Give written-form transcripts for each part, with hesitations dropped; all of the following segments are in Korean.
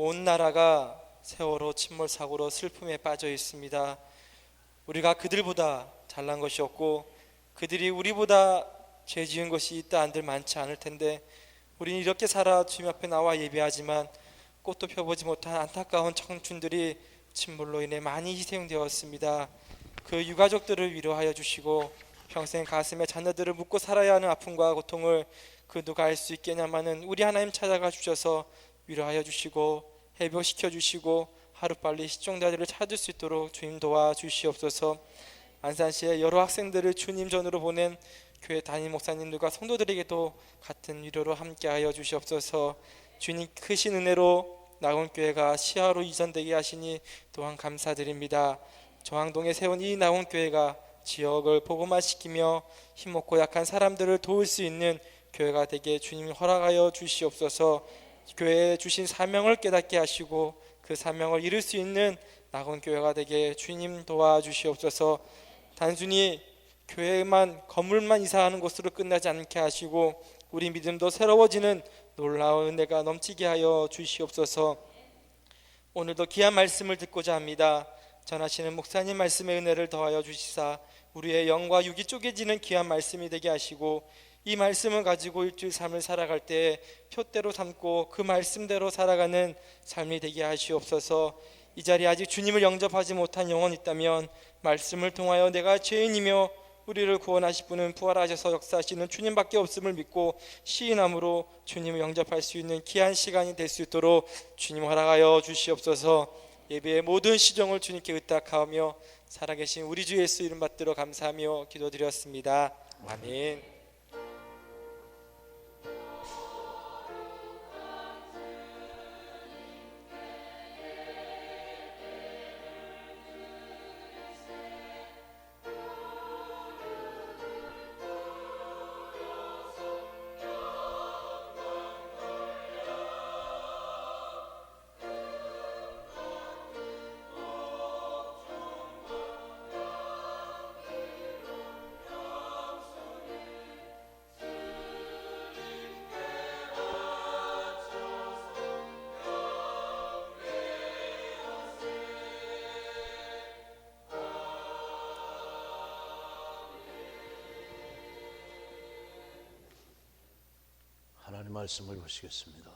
온 나라가 세월호 침몰 사고로 슬픔에 빠져 있습니다. 우리가 그들보다 잘난 것이 없고 그들이 우리보다 죄 지은 것이 있다 한들 많지 않을 텐데 우리는 이렇게 살아 주님 앞에 나와 예배하지만 꽃도 펴보지 못한 안타까운 청춘들이 침몰로 인해 많이 희생되었습니다. 그 유가족들을 위로하여 주시고 평생 가슴에 자녀들을 묻고 살아야 하는 아픔과 고통을 그 누가 알 수 있겠냐마는 우리 하나님 찾아가 주셔서 위로하여 주시고 해병시켜 주시고 하루빨리 실종자들을 찾을 수 있도록 주님 도와주시옵소서. 안산시의 여러 학생들을 주님 전으로 보낸 교회 담임 목사님들과 성도들에게도 같은 위로로 함께하여 주시옵소서. 주님 크신 은혜로 낙원교회가 시야로 이전되게 하시니 또한 감사드립니다. 저항동에 세운 이 낙원교회가 지역을 복음화시키며 힘없고 약한 사람들을 도울 수 있는 교회가 되게 주님 허락하여 주시옵소서. 교회에 주신 사명을 깨닫게 하시고 그 사명을 이룰 수 있는 낙원교회가 되게 주님 도와주시옵소서. 단순히 교회만 건물만 이사하는 곳으로 끝나지 않게 하시고 우리 믿음도 새로워지는 놀라운 은혜가 넘치게 하여 주시옵소서. 오늘도 귀한 말씀을 듣고자 합니다. 전하시는 목사님 말씀의 은혜를 더하여 주시사 우리의 영과 육이 쪼개지는 귀한 말씀이 되게 하시고 이 말씀을 가지고 일주일 삶을 살아갈 때 표대로 삼고 그 말씀대로 살아가는 삶이 되게 하시옵소서. 이 자리에 아직 주님을 영접하지 못한 영혼이 있다면 말씀을 통하여 내가 죄인이며 우리를 구원하실 분은 부활하셔서 역사하시는 주님밖에 없음을 믿고 시인함으로 주님을 영접할 수 있는 귀한 시간이 될 수 있도록 주님 허락하여 주시옵소서. 예배의 모든 시종을 주님께 의탁하며 살아계신 우리 주 예수 이름 받들어 감사하며 기도드렸습니다. 아멘. 하나님 말씀을 보시겠습니다.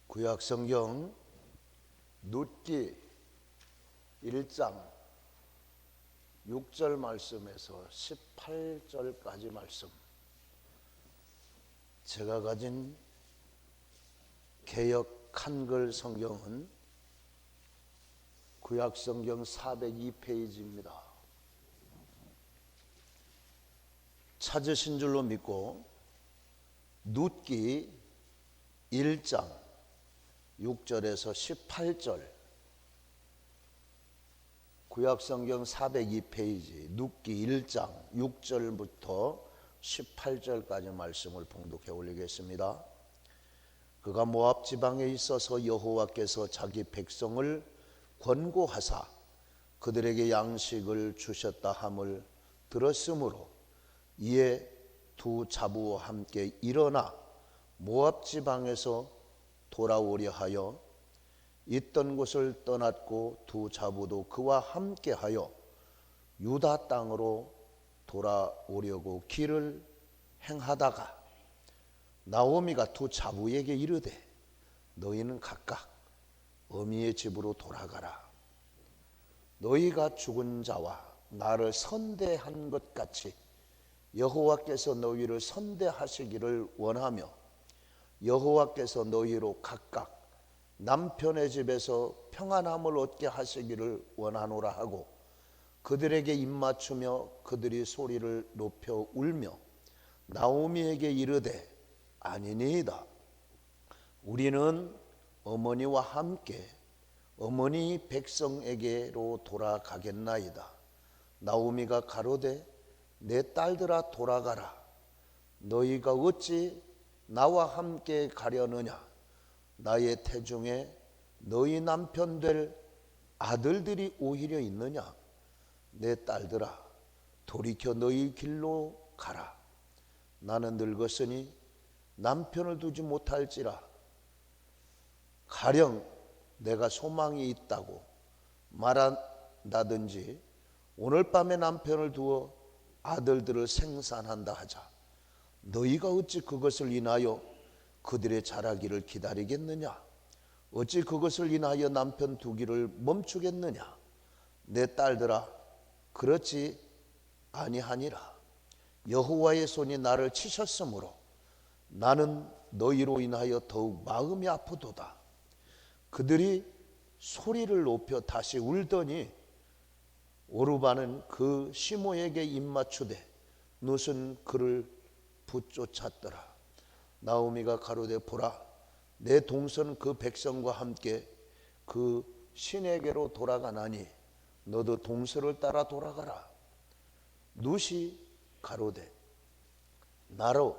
구약성경 룻기 1장 6절 말씀에서 18절까지 말씀, 제가 가진 개역 한글 성경은 구약성경 402페이지입니다. 찾으신 줄로 믿고 룻기 1장 6절에서 18절, 구약성경 402페이지 룻기 1장 6절부터 18절까지 말씀을 봉독해 올리겠습니다. 그가 모압 지방에 있어서 여호와께서 자기 백성을 권고하사 그들에게 양식을 주셨다 함을 들었으므로 이에 두 자부와 함께 일어나 모압 지방에서 돌아오려 하여 있던 곳을 떠났고 두 자부도 그와 함께하여 유다 땅으로 돌아오려고 길을 행하다가 나오미가 두 자부에게 이르되 너희는 각각 어미의 집으로 돌아가라. 너희가 죽은 자와 나를 선대한 것 같이 여호와께서 너희를 선대하시기를 원하며 여호와께서 너희로 각각 남편의 집에서 평안함을 얻게 하시기를 원하노라 하고 그들에게 입맞추며 그들이 소리를 높여 울며 나오미에게 이르되 아니니이다. 우리는 어머니와 함께 어머니 백성에게로 돌아가겠나이다. 나오미가 가로되 내 딸들아 돌아가라. 너희가 어찌 나와 함께 가려느냐. 나의 태중에 너희 남편 될 아들들이 오히려 있느냐. 내 딸들아 돌이켜 너희 길로 가라. 나는 늙었으니 남편을 두지 못할지라 가령 내가 소망이 있다고 말한다든지 오늘 밤에 남편을 두어 아들들을 생산한다 하자. 너희가 어찌 그것을 인하여 그들의 자라기를 기다리겠느냐? 어찌 그것을 인하여 남편 두기를 멈추겠느냐? 내 딸들아, 그렇지 아니하니라. 여호와의 손이 나를 치셨으므로 나는 너희로 인하여 더욱 마음이 아프도다. 그들이 소리를 높여 다시 울더니 오르바는 그 시모에게 입맞추되 룻은 그를 붙쫓았더라. 나오미가 가로되 보라, 내 동선 그 백성과 함께 그 신에게로 돌아가나니 너도 동서를 따라 돌아가라. 룻이 가로되 나로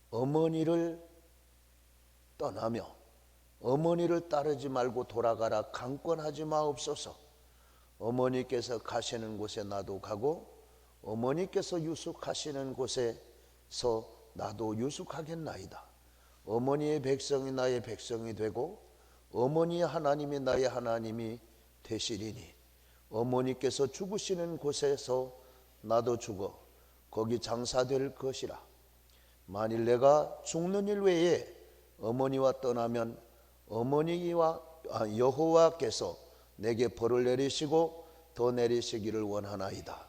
어머니를 떠나며 어머니를 따르지 말고 돌아가라 강권하지 마옵소서. 어머니께서 가시는 곳에 나도 가고 어머니께서 유숙하시는 곳에서 나도 유숙하겠나이다. 어머니의 백성이 나의 백성이 되고 어머니의 하나님이 나의 하나님이 되시리니 어머니께서 죽으시는 곳에서 나도 죽어 거기 장사될 것이라. 만일 내가 죽는 일 외에 어머니와 떠나면 어머니와 여호와께서 내게 벌을 내리시고 더 내리시기를 원하나이다.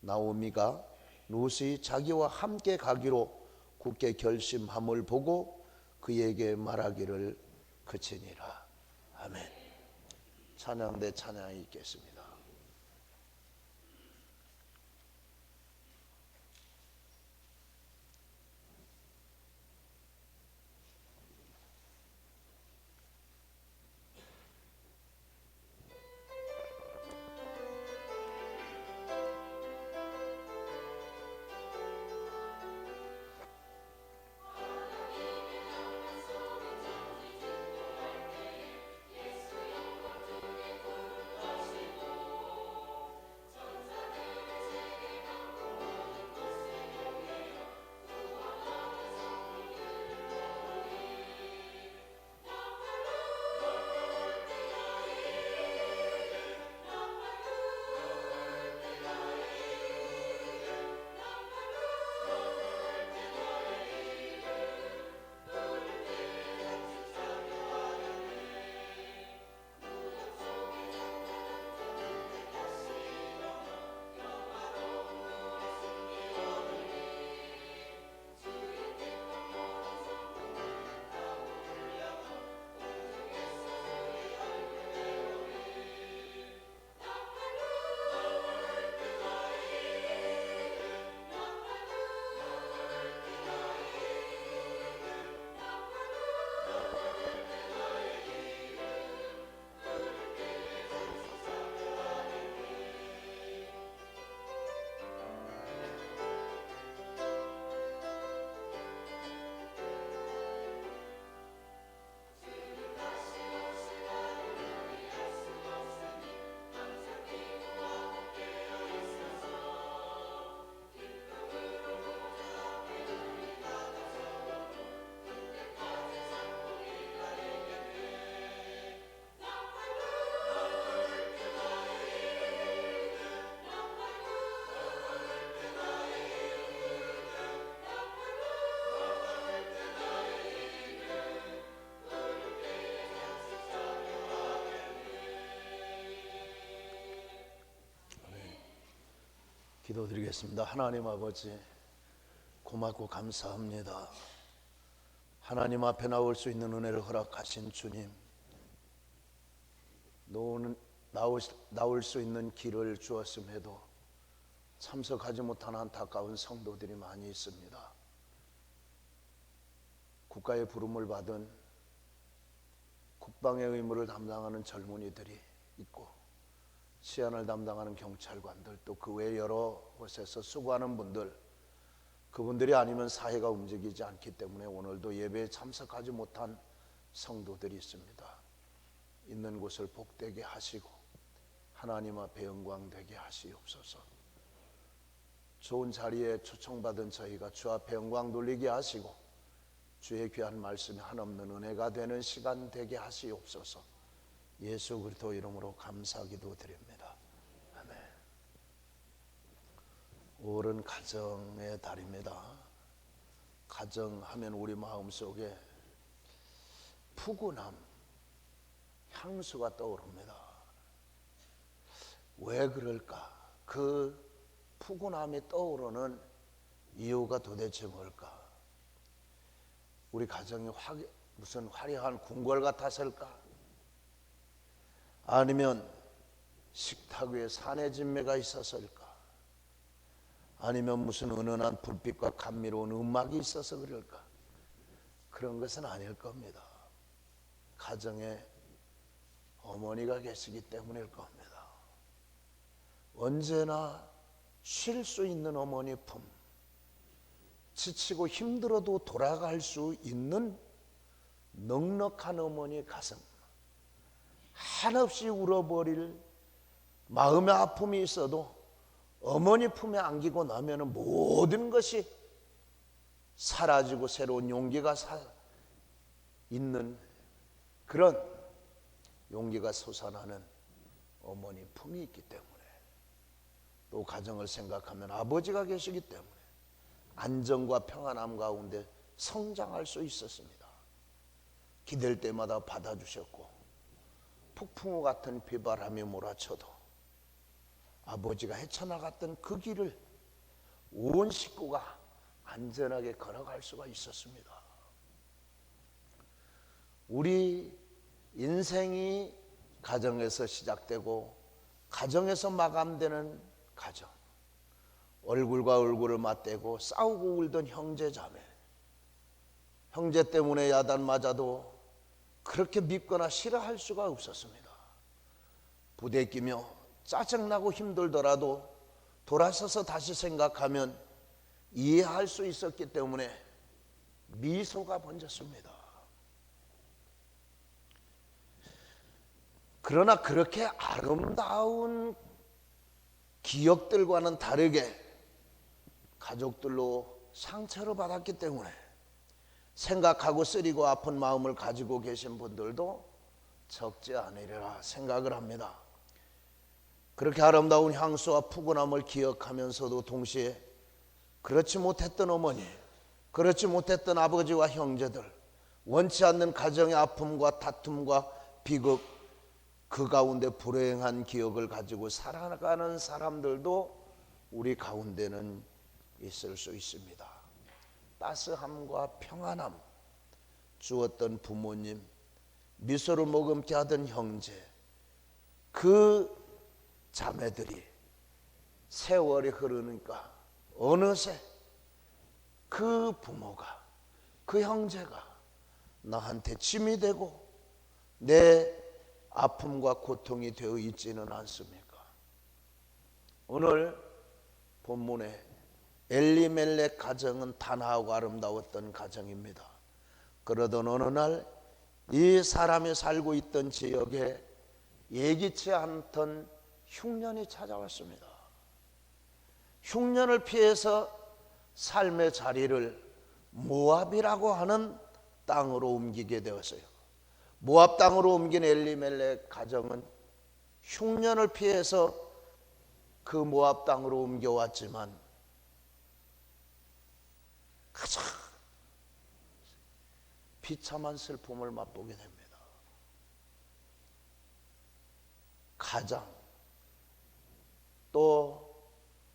나오미가 룻이 자기와 함께 가기로 굳게 결심함을 보고 그에게 말하기를 그치니라. 아멘. 찬양대 찬양이 있겠습니다. 기도드리겠습니다. 하나님 아버지, 고맙고 감사합니다. 하나님 앞에 나올 수 있는 은혜를 허락하신 주님, 나올 수 있는 길을 주었음에도 참석하지 못한 안타까운 성도들이 많이 있습니다. 국가의 부름을 받은 국방의 의무를 담당하는 젊은이들이 있고 치안을 담당하는 경찰관들, 또 그 외 여러 곳에서 수고하는 분들, 그분들이 아니면 사회가 움직이지 않기 때문에 오늘도 예배에 참석하지 못한 성도들이 있습니다. 있는 곳을 복되게 하시고 하나님 앞에 영광되게 하시옵소서. 좋은 자리에 초청받은 저희가 주 앞에 영광 돌리게 하시고 주의 귀한 말씀이 한없는 은혜가 되는 시간 되게 하시옵소서. 예수 그리스도 이름으로 감사기도 드립니다. 아멘. 5월은 가정의 달입니다. 가정하면 우리 마음속에 푸근함, 향수가 떠오릅니다. 왜 그럴까? 그 푸근함이 떠오르는 이유가 도대체 뭘까? 우리 가정이 무슨 화려한 궁궐 같았을까? 아니면 식탁 위에 사내진매가 있었을까? 아니면 무슨 은은한 불빛과 감미로운 음악이 있어서 그럴까? 그런 것은 아닐 겁니다. 가정에 어머니가 계시기 때문일 겁니다. 언제나 쉴 수 있는 어머니 품, 지치고 힘들어도 돌아갈 수 있는 넉넉한 어머니 가슴, 한없이 울어버릴 마음의 아픔이 있어도 어머니 품에 안기고 나면 모든 것이 사라지고 새로운 용기가 있는 그런 용기가 솟아나는 어머니 품이 있기 때문에, 또 가정을 생각하면 아버지가 계시기 때문에 안정과 평안함 가운데 성장할 수 있었습니다. 기댈 때마다 받아주셨고, 폭풍우 같은 비바람이 몰아쳐도 아버지가 헤쳐나갔던 그 길을 온 식구가 안전하게 걸어갈 수가 있었습니다. 우리 인생이 가정에서 시작되고 가정에서 마감되는 가정, 얼굴과 얼굴을 맞대고 싸우고 울던 형제 자매, 형제 때문에 야단 맞아도 그렇게 밉거나 싫어할 수가 없었습니다. 부대끼며 짜증나고 힘들더라도 돌아서서 다시 생각하면 이해할 수 있었기 때문에 미소가 번졌습니다. 그러나 그렇게 아름다운 기억들과는 다르게 가족들로 상처를 받았기 때문에 생각하고 쓰리고 아픈 마음을 가지고 계신 분들도 적지 않으리라 생각을 합니다. 그렇게 아름다운 향수와 푸근함을 기억하면서도 동시에 그렇지 못했던 어머니, 그렇지 못했던 아버지와 형제들, 원치 않는 가정의 아픔과 다툼과 비극, 그 가운데 불행한 기억을 가지고 살아가는 사람들도 우리 가운데는 있을 수 있습니다. 따스함과 평안함 주었던 부모님, 미소를 머금게 하던 형제, 그 자매들이 세월이 흐르니까 어느새 그 부모가, 그 형제가 나한테 짐이 되고 내 아픔과 고통이 되어 있지는 않습니까? 오늘 본문에 엘리멜렉 가정은 단아하고 아름다웠던 가정입니다. 그러던 어느 날 이 사람이 살고 있던 지역에 예기치 않던 흉년이 찾아왔습니다. 흉년을 피해서 삶의 자리를 모압이라고 하는 땅으로 옮기게 되었어요. 모압 땅으로 옮긴 엘리멜렉 가정은 흉년을 피해서 그 모압 땅으로 옮겨왔지만 가장 비참한 슬픔을 맛보게 됩니다. 가장, 또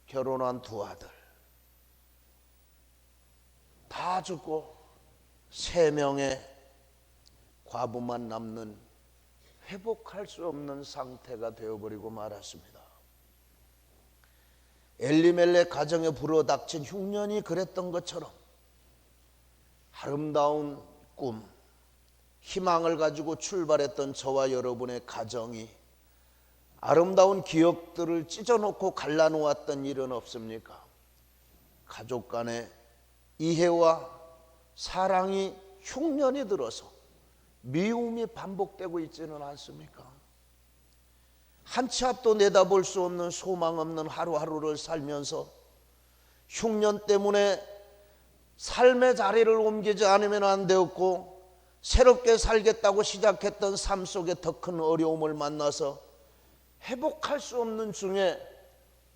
결혼한 두 아들 다 죽고 3명의 과부만 남는 회복할 수 없는 상태가 되어버리고 말았습니다. 엘리멜렉 가정에 불어닥친 흉년이 그랬던 것처럼 아름다운 꿈, 희망을 가지고 출발했던 저와 여러분의 가정이 아름다운 기억들을 찢어놓고 갈라놓았던 일은 없습니까? 가족 간의 이해와 사랑이 흉년이 들어서 미움이 반복되고 있지는 않습니까? 한 치 앞도 내다볼 수 없는 소망 없는 하루하루를 살면서 흉년 때문에 삶의 자리를 옮기지 않으면 안 되었고, 새롭게 살겠다고 시작했던 삶 속에 더 큰 어려움을 만나서 회복할 수 없는 중에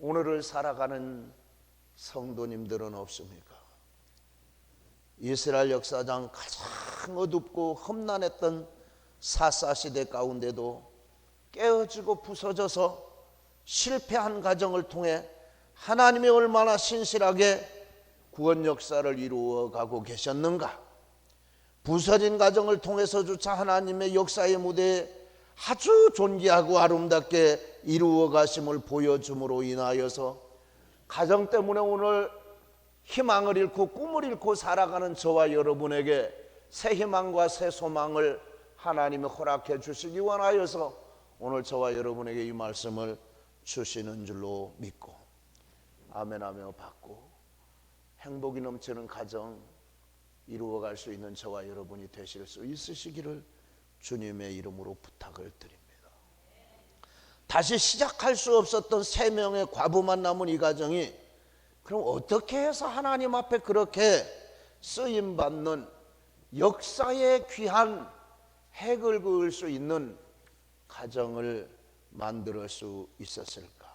오늘을 살아가는 성도님들은 없습니까? 이스라엘 역사상 가장 어둡고 험난했던 사사시대 가운데도 깨어지고 부서져서 실패한 가정을 통해 하나님이 얼마나 신실하게 구원 역사를 이루어 가고 계셨는가. 부서진 가정을 통해서조차 하나님의 역사의 무대에 아주 존귀하고 아름답게 이루어 가심을 보여줌으로 인하여서 가정 때문에 오늘 희망을 잃고 꿈을 잃고 살아가는 저와 여러분에게 새 희망과 새 소망을 하나님이 허락해 주시기 원하여서 오늘 저와 여러분에게 이 말씀을 주시는 줄로 믿고 아멘하며 받고 행복이 넘치는 가정 이루어갈 수 있는 저와 여러분이 되실 수 있으시기를 주님의 이름으로 부탁을 드립니다. 다시 시작할 수 없었던 3명의 과부만 남은 이 가정이 그럼 어떻게 해서 하나님 앞에 그렇게 쓰임받는 역사의 귀한 핵을 그을 수 있는 가정을 만들 수 있었을까?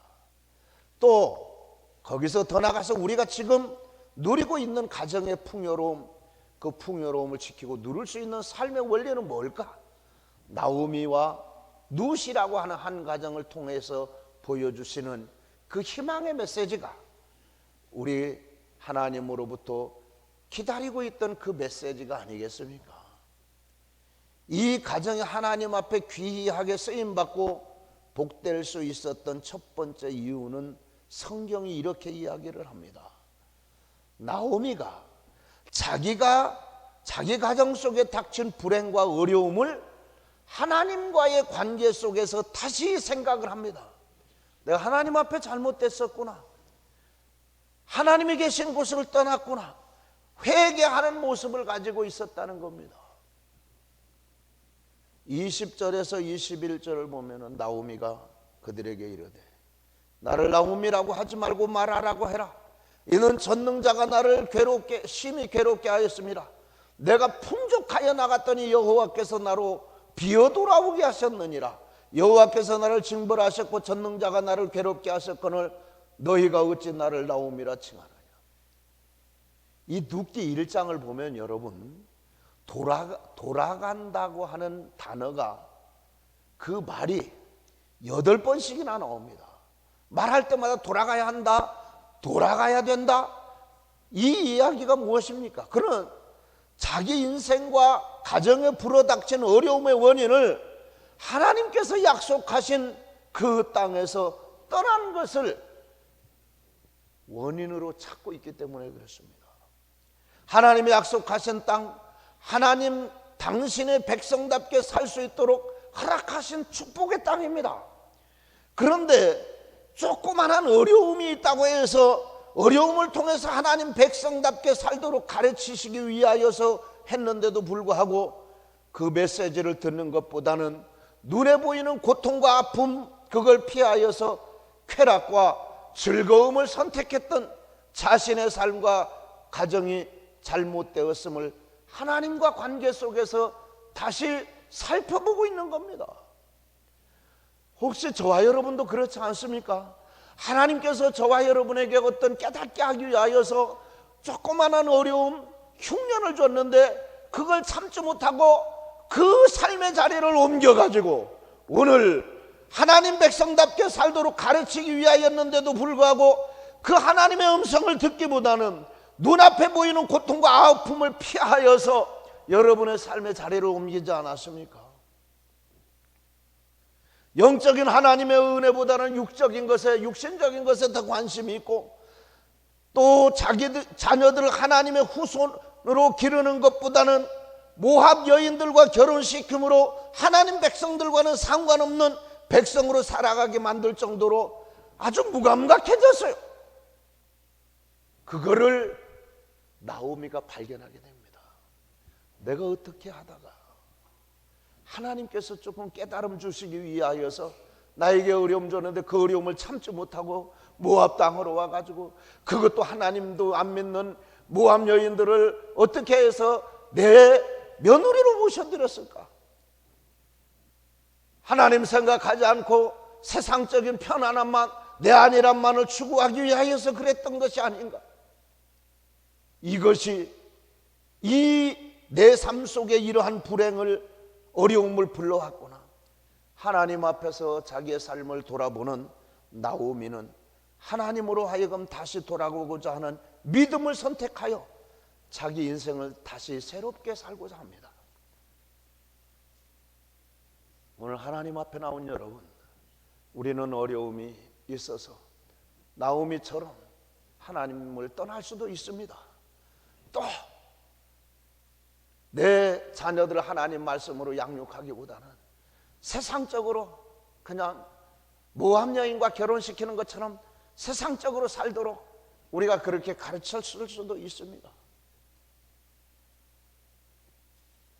또 거기서 더 나가서 우리가 지금 누리고 있는 가정의 풍요로움, 그 풍요로움을 지키고 누릴 수 있는 삶의 원리는 뭘까? 나오미와 룻이라고 하는 한 가정을 통해서 보여주시는 그 희망의 메시지가 우리 하나님으로부터 기다리고 있던 그 메시지가 아니겠습니까? 이 가정이 하나님 앞에 귀하게 쓰임받고 복될 수 있었던 첫 번째 이유는 성경이 이렇게 이야기를 합니다. 나오미가 자기 가정 속에 닥친 불행과 어려움을 하나님과의 관계 속에서 다시 생각을 합니다. 내가 하나님 앞에 잘못됐었구나. 하나님이 계신 곳을 떠났구나. 회개하는 모습을 가지고 있었다는 겁니다. 20절에서 21절을 보면 나오미가 그들에게 이르되 나를 나오미라고 하지 말고 말하라고 해라. 이는 전능자가 나를 심히 괴롭게 하였습니다. 내가 풍족하여 나갔더니 여호와께서 나로 비어 돌아오게 하셨느니라. 여호와께서 나를 징벌하셨고 전능자가 나를 괴롭게 하셨거늘 너희가 어찌 나를 나오미라 칭하느냐. 이 룻기 1장을 보면 여러분 돌아간다고 하는 단어가 그 말이 8번씩이나 나옵니다. 말할 때마다 돌아가야 한다, 돌아가야 된다. 이 이야기가 무엇입니까? 그는 자기 인생과 가정에 불어닥친 어려움의 원인을 하나님께서 약속하신 그 땅에서 떠난 것을 원인으로 찾고 있기 때문에 그렇습니다. 하나님이 약속하신 땅, 하나님 당신의 백성답게 살 수 있도록 허락하신 축복의 땅입니다. 그런데 조그만한 어려움이 있다고 해서 어려움을 통해서 하나님 백성답게 살도록 가르치시기 위하여서 했는데도 불구하고 그 메시지를 듣는 것보다는 눈에 보이는 고통과 아픔, 그걸 피하여서 쾌락과 즐거움을 선택했던 자신의 삶과 가정이 잘못되었음을 하나님과 관계 속에서 다시 살펴보고 있는 겁니다. 혹시 저와 여러분도 그렇지 않습니까? 하나님께서 저와 여러분에게 어떤 깨닫게 하기 위하여서 조그만한 어려움, 흉년을 줬는데 그걸 참지 못하고 그 삶의 자리를 옮겨가지고 오늘 하나님 백성답게 살도록 가르치기 위하였는데도 불구하고 그 하나님의 음성을 듣기보다는 눈앞에 보이는 고통과 아픔을 피하여서 여러분의 삶의 자리를 옮기지 않았습니까? 영적인 하나님의 은혜보다는 육적인 것에, 육신적인 것에 더 관심이 있고 또 자녀들을 하나님의 후손으로 기르는 것보다는 모압 여인들과 결혼시킴으로 하나님 백성들과는 상관없는 백성으로 살아가게 만들 정도로 아주 무감각해졌어요. 그거를 나오미가 발견하게 됩니다. 내가 어떻게 하다가 하나님께서 조금 깨달음 주시기 위하여서 나에게 어려움 줬는데 그 어려움을 참지 못하고 모압 땅으로 와가지고 그것도 하나님도 안 믿는 모압 여인들을 어떻게 해서 내 며느리로 모셔드렸을까? 하나님 생각하지 않고 세상적인 편안함만, 내 안일함만을 추구하기 위하여서 그랬던 것이 아닌가? 이것이 이 내 삶 속에 이러한 불행을, 어려움을 불러왔구나. 하나님 앞에서 자기의 삶을 돌아보는 나오미는 하나님으로 하여금 다시 돌아오고자 하는 믿음을 선택하여 자기 인생을 다시 새롭게 살고자 합니다. 오늘 하나님 앞에 나온 여러분, 우리는 어려움이 있어서 나오미처럼 하나님을 떠날 수도 있습니다. 또 내 자녀들을 하나님 말씀으로 양육하기보다는 세상적으로 그냥 모함 여인과 결혼시키는 것처럼 세상적으로 살도록 우리가 그렇게 가르쳤을 수도 있습니다.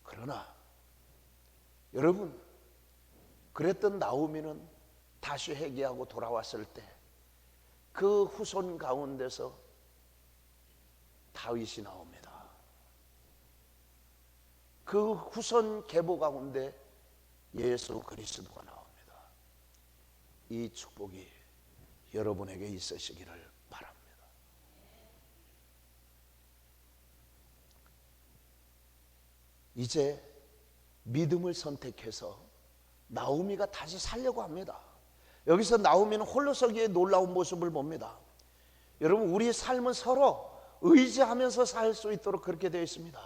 그러나 여러분, 그랬던 나오미는 다시 회개하고 돌아왔을 때 그 후손 가운데서 다윗이 나옵니다. 그 후손 계보 가운데 예수 그리스도가 나옵니다. 이 축복이 여러분에게 있으시기를 바랍니다. 이제 믿음을 선택해서 나오미가 다시 살려고 합니다. 여기서 나오미는 홀로서기의 놀라운 모습을 봅니다. 여러분, 우리 삶은 서로 의지하면서 살 수 있도록 그렇게 되어 있습니다.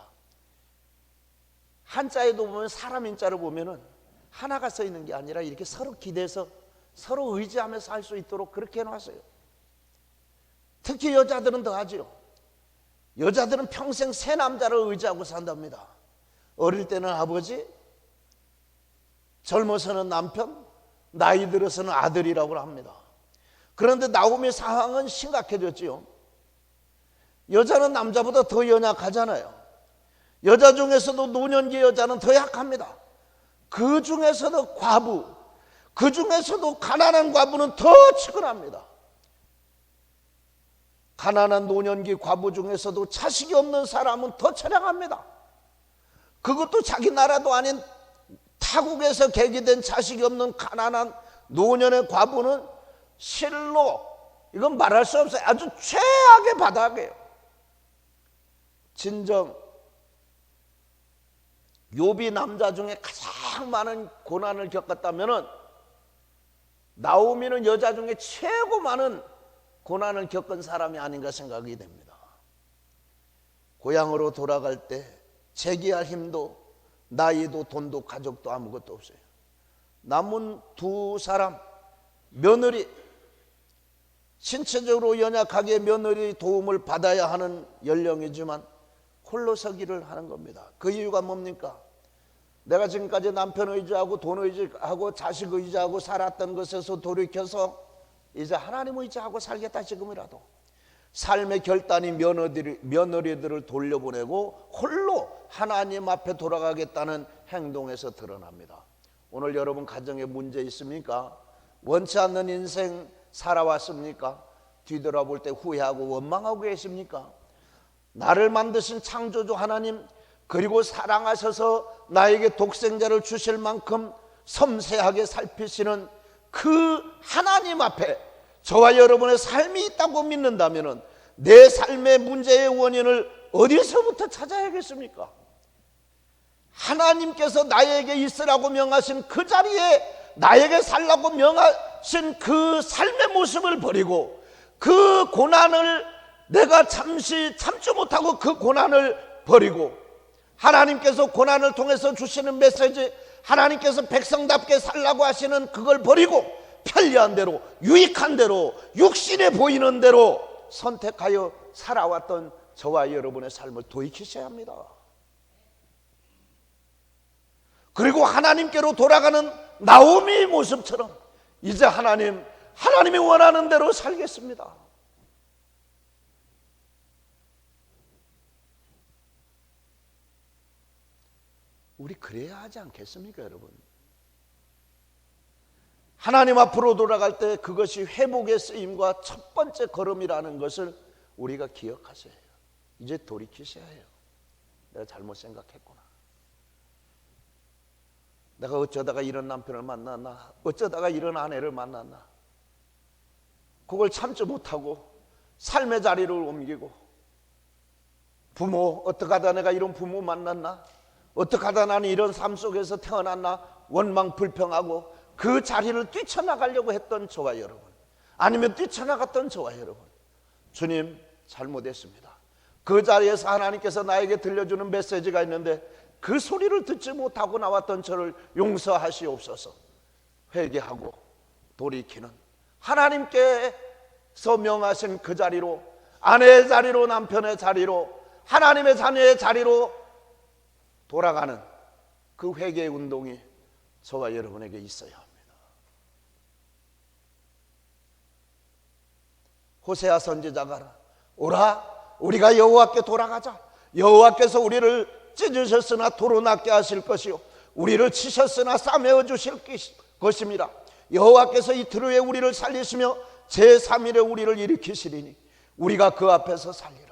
한자에도 보면, 사람 인자를 보면은 하나가 써 있는 게 아니라 이렇게 서로 기대서 서로 의지하면서 살 수 있도록 그렇게 해놨어요. 특히 여자들은 더 하죠. 여자들은 평생 새 남자를 의지하고 산답니다. 어릴 때는 아버지, 젊어서는 남편, 나이 들어서는 아들이라고 합니다. 그런데 나오미 상황은 심각해졌지요. 여자는 남자보다 더 연약하잖아요. 여자 중에서도 노년기 여자는 더 약합니다. 그 중에서도 과부, 그 중에서도 가난한 과부는 더 치근합니다. 가난한 노년기 과부 중에서도 자식이 없는 사람은 더 처량합니다. 그것도 자기 나라도 아닌 타국에서 계기된 자식이 없는 가난한 노년의 과부는 실로, 이건 말할 수 없어요. 아주 최악의 바닥이에요. 진정 욥이 남자 중에 가장 많은 고난을 겪었다면은 나오미는 여자 중에 최고 많은 고난을 겪은 사람이 아닌가 생각이 됩니다. 고향으로 돌아갈 때 재기할 힘도 나이도 돈도 가족도 아무것도 없어요. 남은 두 사람, 며느리, 신체적으로 연약하게 며느리 도움을 받아야 하는 연령이지만 홀로 서기를 하는 겁니다. 그 이유가 뭡니까? 내가 지금까지 남편 의지하고 돈 의지하고 자식 의지하고 살았던 것에서 돌이켜서 이제 하나님 의지하고 살겠다. 지금이라도 삶의 결단이 며느리들을 돌려보내고 홀로 하나님 앞에 돌아가겠다는 행동에서 드러납니다. 오늘 여러분 가정에 문제 있습니까? 원치 않는 인생 살아왔습니까? 뒤돌아볼 때 후회하고 원망하고 계십니까? 나를 만드신 창조주 하나님, 그리고 사랑하셔서 나에게 독생자를 주실 만큼 섬세하게 살피시는 그 하나님 앞에 저와 여러분의 삶이 있다고 믿는다면 내 삶의 문제의 원인을 어디서부터 찾아야겠습니까? 하나님께서 나에게 있으라고 명하신 그 자리에 나에게 살라고 명하신 그 삶의 모습을 버리고 그 고난을 내가 잠시 참지 못하고 그 고난을 버리고 하나님께서 고난을 통해서 주시는 메시지, 하나님께서 백성답게 살라고 하시는 그걸 버리고 편리한 대로, 유익한 대로, 육신에 보이는 대로 선택하여 살아왔던 저와 여러분의 삶을 돌이키셔야 합니다. 그리고 하나님께로 돌아가는 나오미의 모습처럼 이제 하나님이 원하는 대로 살겠습니다. 우리 그래야 하지 않겠습니까, 여러분? 하나님 앞으로 돌아갈 때 그것이 회복의 쓰임과 첫 번째 걸음이라는 것을 우리가 기억하셔야 해요. 이제 돌이키셔야 해요. 내가 잘못 생각했구나. 내가 어쩌다가 이런 남편을 만났나, 어쩌다가 이런 아내를 만났나. 그걸 참지 못하고 삶의 자리를 옮기고, 부모 어떻게 하다 내가 이런 부모 만났나, 어떻게 하다 나는 이런 삶 속에서 태어났나 원망 불평하고 그 자리를 뛰쳐나가려고 했던 저와 여러분, 아니면 뛰쳐나갔던 저와 여러분, 주님 잘못했습니다. 그 자리에서 하나님께서 나에게 들려주는 메시지가 있는데 그 소리를 듣지 못하고 나왔던 저를 용서하시옵소서. 회개하고 돌이키는, 하나님께서 명하신 그 자리로, 아내의 자리로, 남편의 자리로, 하나님의 자녀의 자리로 돌아가는 그 회개의 운동이 저와 여러분에게 있어야 합니다. 호세아 선지자가 오라 우리가 여호와께 돌아가자. 여호와께서 우리를 찢으셨으나 도로 낫게 하실 것이요 우리를 치셨으나 싸매어 주실 것입니다. 여호와께서 이틀 후에 우리를 살리시며 제3일에 우리를 일으키시리니 우리가 그 앞에서 살리라.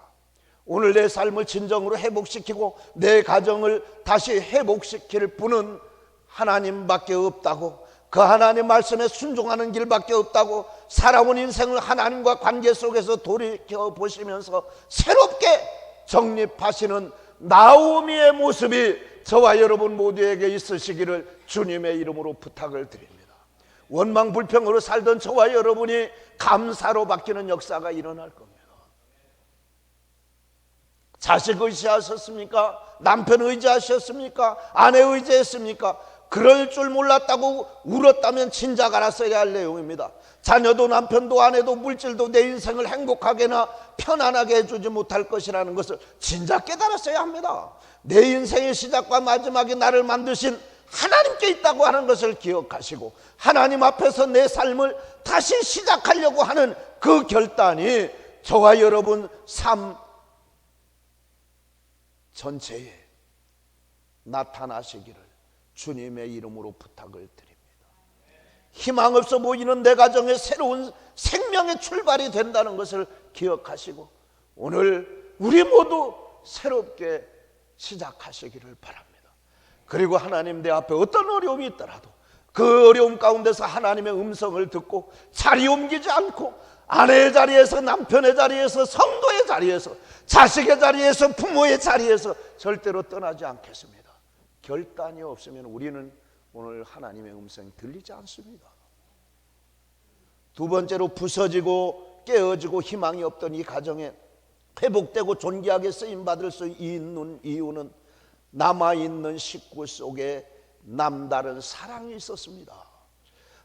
오늘 내 삶을 진정으로 회복시키고 내 가정을 다시 회복시킬 분은 하나님밖에 없다고, 그 하나님 말씀에 순종하는 길밖에 없다고, 살아온 인생을 하나님과 관계 속에서 돌이켜보시면서 새롭게 정립하시는 나오미의 모습이 저와 여러분 모두에게 있으시기를 주님의 이름으로 부탁을 드립니다. 원망불평으로 살던 저와 여러분이 감사로 바뀌는 역사가 일어날 겁니다. 자식 의지하셨습니까? 남편 의지하셨습니까? 아내 의지했습니까? 그럴 줄 몰랐다고 울었다면 진작 알았어야 할 내용입니다. 자녀도 남편도 아내도 물질도 내 인생을 행복하게나 편안하게 해주지 못할 것이라는 것을 진작 깨달았어야 합니다. 내 인생의 시작과 마지막이 나를 만드신 하나님께 있다고 하는 것을 기억하시고 하나님 앞에서 내 삶을 다시 시작하려고 하는 그 결단이 저와 여러분 삶 전체에 나타나시기를 주님의 이름으로 부탁을 드립니다. 희망 없어 보이는 내 가정에 새로운 생명의 출발이 된다는 것을 기억하시고 오늘 우리 모두 새롭게 시작하시기를 바랍니다. 그리고 하나님 내 앞에 어떤 어려움이 있더라도 그 어려움 가운데서 하나님의 음성을 듣고 자리 옮기지 않고 아내의 자리에서, 남편의 자리에서, 성도의 자리에서, 자식의 자리에서, 부모의 자리에서 절대로 떠나지 않겠습니다. 결단이 없으면 우리는 오늘 하나님의 음성이 들리지 않습니다. 두 번째로, 부서지고 깨어지고 희망이 없던 이 가정에 회복되고 존귀하게 쓰임받을 수 있는 이유는 남아있는 식구 속에 남다른 사랑이 있었습니다.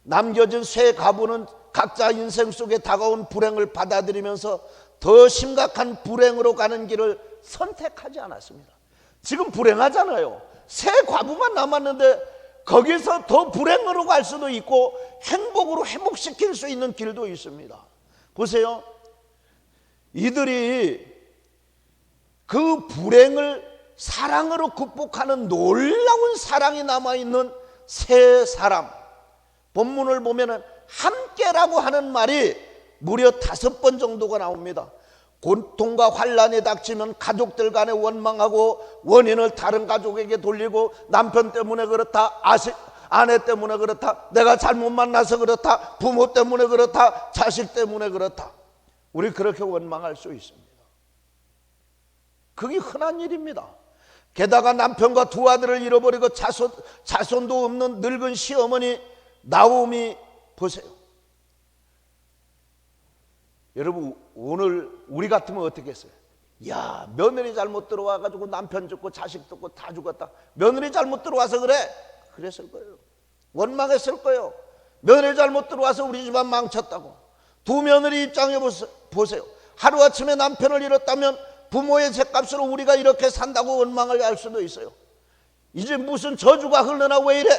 남겨진 세 가부는 각자 인생 속에 다가온 불행을 받아들이면서 더 심각한 불행으로 가는 길을 선택하지 않았습니다. 지금 불행하잖아요. 세 과부만 남았는데 거기서 더 불행으로 갈 수도 있고 행복으로 회복시킬 수 있는 길도 있습니다. 보세요. 이들이 그 불행을 사랑으로 극복하는 놀라운 사랑이 남아있는 세 사람, 본문을 보면 함께라고 하는 말이 무려 5번 정도가 나옵니다. 고통과 환란이 닥치면 가족들 간에 원망하고 원인을 다른 가족에게 돌리고 남편 때문에 그렇다, 아내 때문에 그렇다, 내가 잘못 만나서 그렇다, 부모 때문에 그렇다, 자식 때문에 그렇다. 우리 그렇게 원망할 수 있습니다. 그게 흔한 일입니다. 게다가 남편과 두 아들을 잃어버리고 자손도 없는 늙은 시어머니 나오미 보세요. 여러분 오늘 우리 같으면 어떻게 했어요? 야, 며느리 잘못 들어와가지고 남편 죽고 자식 죽고 다 죽었다. 며느리 잘못 들어와서 그래? 그랬을 거예요. 원망했을 거예요. 며느리 잘못 들어와서 우리 집안 망쳤다고. 두 며느리 입장에 보세요. 하루아침에 남편을 잃었다면 부모의 죗값으로 우리가 이렇게 산다고 원망을 할 수도 있어요. 이제 무슨 저주가 흘러나 왜 이래?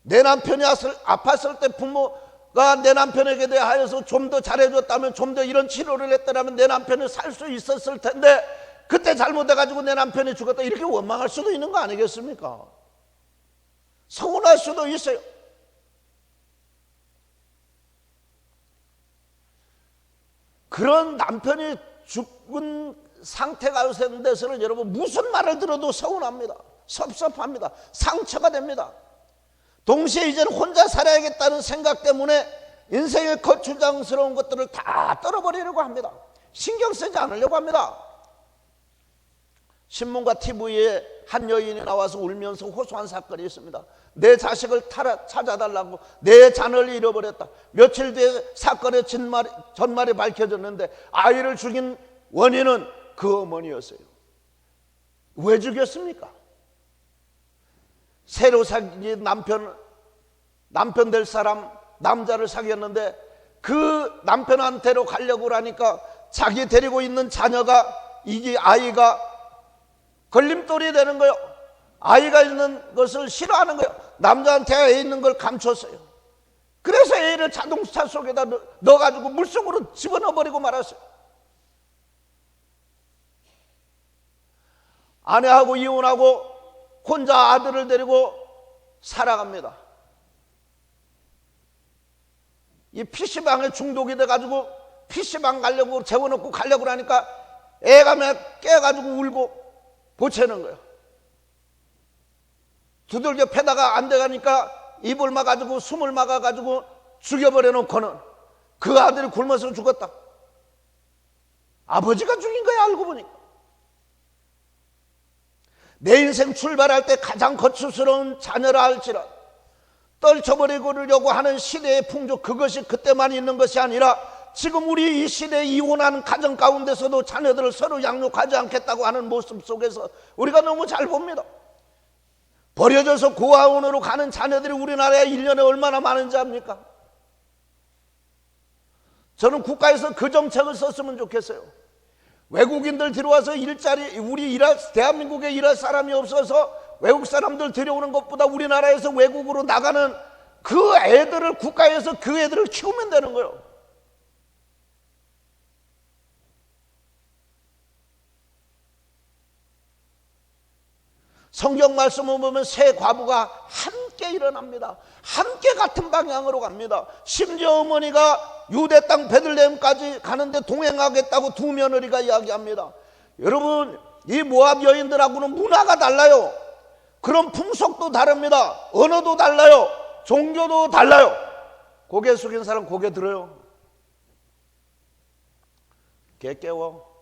내 남편이 아팠을 때 부모가 내 남편에게 대하여서 좀 더 잘해줬다면, 좀 더 이런 치료를 했더라면 내 남편이 살 수 있었을 텐데 그때 잘못해가지고 내 남편이 죽었다, 이렇게 원망할 수도 있는 거 아니겠습니까? 서운할 수도 있어요. 그런 남편이 죽은 상태가 요새는 데서는 여러분 무슨 말을 들어도 서운합니다. 섭섭합니다. 상처가 됩니다. 동시에 이제는 혼자 살아야겠다는 생각 때문에 인생의 거추장스러운 것들을 다 떨어버리려고 합니다. 신경 쓰지 않으려고 합니다. 신문과 TV에 한 여인이 나와서 울면서 호소한 사건이 있습니다. 내 자식을 찾아달라고, 내 자녀를 잃어버렸다. 며칠 뒤에 사건의 전말이 밝혀졌는데 아이를 죽인 원인은 그 어머니였어요. 왜 죽였습니까? 새로 사귄 남편 될 사람 남자를 사귀었는데 그 남편한테로 가려고 하니까 자기 데리고 있는 자녀가, 이게 아이가 걸림돌이 되는 거예요. 아이가 있는 것을 싫어하는 거예요. 남자한테 애 있는 걸 감췄어요. 그래서 애를 자동차 속에다 넣어가지고 물속으로 집어넣어버리고 말았어요. 아내하고 이혼하고 혼자 아들을 데리고 살아갑니다. 이 PC방에 중독이 돼가지고 PC방 가려고 재워놓고 가려고 하니까 애가 깨가지고 울고 보채는 거예요. 두들겨 패다가 안 돼가니까 입을 막아가지고 숨을 막아가지고 죽여버려 놓고는 그 아들이 굶어서 죽었다. 아버지가 죽인 거야, 알고 보니까. 내 인생 출발할 때 가장 거추스러운 자녀라 할지라 떨쳐버리려고 하는 시대의 풍조, 그것이 그때만 있는 것이 아니라 지금 우리 이 시대에 이혼하는 가정 가운데서도 자녀들을 서로 양육하지 않겠다고 하는 모습 속에서 우리가 너무 잘 봅니다. 버려져서 고아원으로 가는 자녀들이 우리나라에 1년에 얼마나 많은지 압니까? 저는 국가에서 그 정책을 썼으면 좋겠어요. 외국인들 들어와서 일자리, 대한민국에 일할 사람이 없어서 외국 사람들 들여오는 것보다 우리나라에서 외국으로 나가는 그 애들을 국가에서 그 애들을 키우면 되는 거예요. 성경 말씀을 보면 세 과부가 함께 일어납니다. 함께 같은 방향으로 갑니다. 심지어 어머니가 유대 땅 베들레헴까지 가는데 동행하겠다고 두 며느리가 이야기합니다. 여러분, 이 모압 여인들하고는 문화가 달라요. 그런 풍속도 다릅니다. 언어도 달라요. 종교도 달라요. 고개 숙인 사람 고개 들어요. 개 깨워.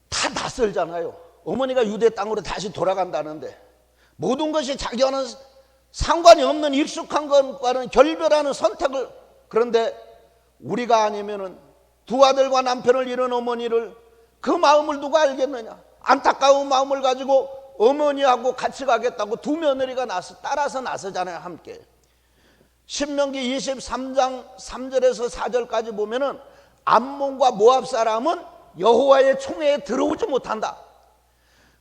다 낯설잖아요. 어머니가 유대 땅으로 다시 돌아간다는데 모든 것이 자기와는 상관이 없는 익숙한 것과는 결별하는 선택을, 그런데 우리가 아니면은 두 아들과 남편을 잃은 어머니를 그 마음을 누가 알겠느냐. 안타까운 마음을 가지고 어머니하고 같이 가겠다고 두 며느리가 따라서 나서잖아요. 함께. 신명기 23장 3절에서 4절까지 보면은 암몬과 모압 사람은 여호와의 총회에 들어오지 못한다.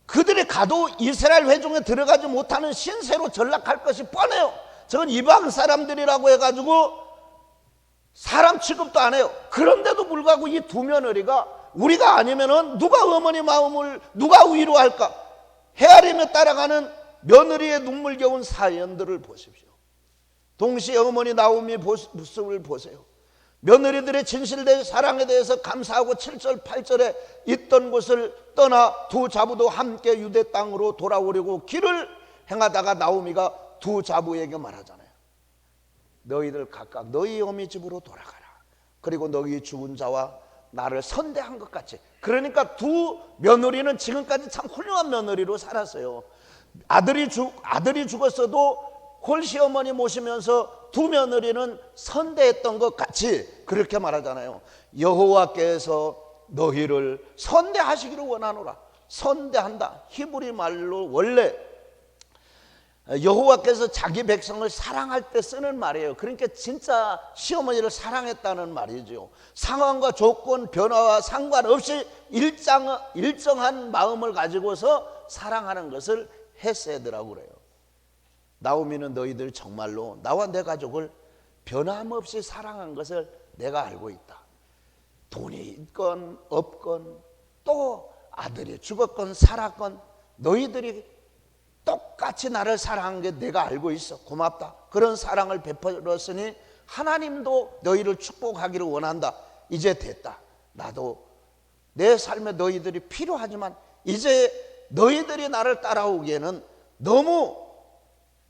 그들이 가도 이스라엘 회중에 들어가지 못하는 신세로 전락할 것이 뻔해요. 저건 이방 사람들이라고 해가지고 사람 취급도 안 해요. 그런데도 불구하고 이 두 며느리가 우리가 아니면은 누가 어머니 마음을 누가 위로할까 헤아리며 따라가는 며느리의 눈물겨운 사연들을 보십시오. 동시에 어머니 나오미 모습을 보세요. 며느리들의 진실된 사랑에 대해서 감사하고 7절 8절에 있던 곳을 떠나 두 자부도 함께 유대 땅으로 돌아오려고 길을 행하다가 나오미가 두 자부에게 말하잖아요. 너희들 각각 너희 어미 집으로 돌아가라. 그리고 너희 죽은 자와 나를 선대한 것 같이. 그러니까 두 며느리는 지금까지 참 훌륭한 며느리로 살았어요. 아들이 죽었어도 홀시 어머니 모시면서 두 며느리는 선대했던 것 같이 그렇게 말하잖아요. 여호와께서 너희를 선대하시기를 원하노라. 선대한다. 히브리 말로 원래 여호와께서 자기 백성을 사랑할 때 쓰는 말이에요. 그러니까 진짜 시어머니를 사랑했다는 말이죠. 상황과 조건 변화와 상관없이 일정한 마음을 가지고서 사랑하는 것을 헤세드라고 그래요. 나오미는 너희들 정말로 나와 내 가족을 변함없이 사랑한 것을 내가 알고 있다. 돈이 있건 없건 또 아들이 죽었건 살았건 너희들이 똑같이 나를 사랑한 게 내가 알고 있어. 고맙다. 그런 사랑을 베풀었으니 하나님도 너희를 축복하기를 원한다. 이제 됐다. 나도 내 삶에 너희들이 필요하지만 이제 너희들이 나를 따라오기에는 너무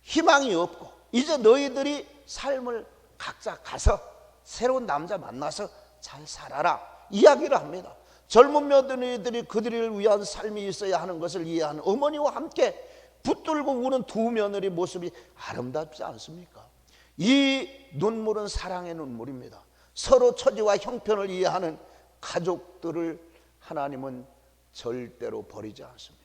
희망이 없고 이제 너희들이 삶을 각자 가서 새로운 남자 만나서 잘 살아라 이야기를 합니다. 젊은 며느리들이 그들을 위한 삶이 있어야 하는 것을 이해하는 어머니와 함께 붙들고 우는 두 며느리 모습이 아름답지 않습니까? 이 눈물은 사랑의 눈물입니다. 서로 처지와 형편을 이해하는 가족들을 하나님은 절대로 버리지 않습니다.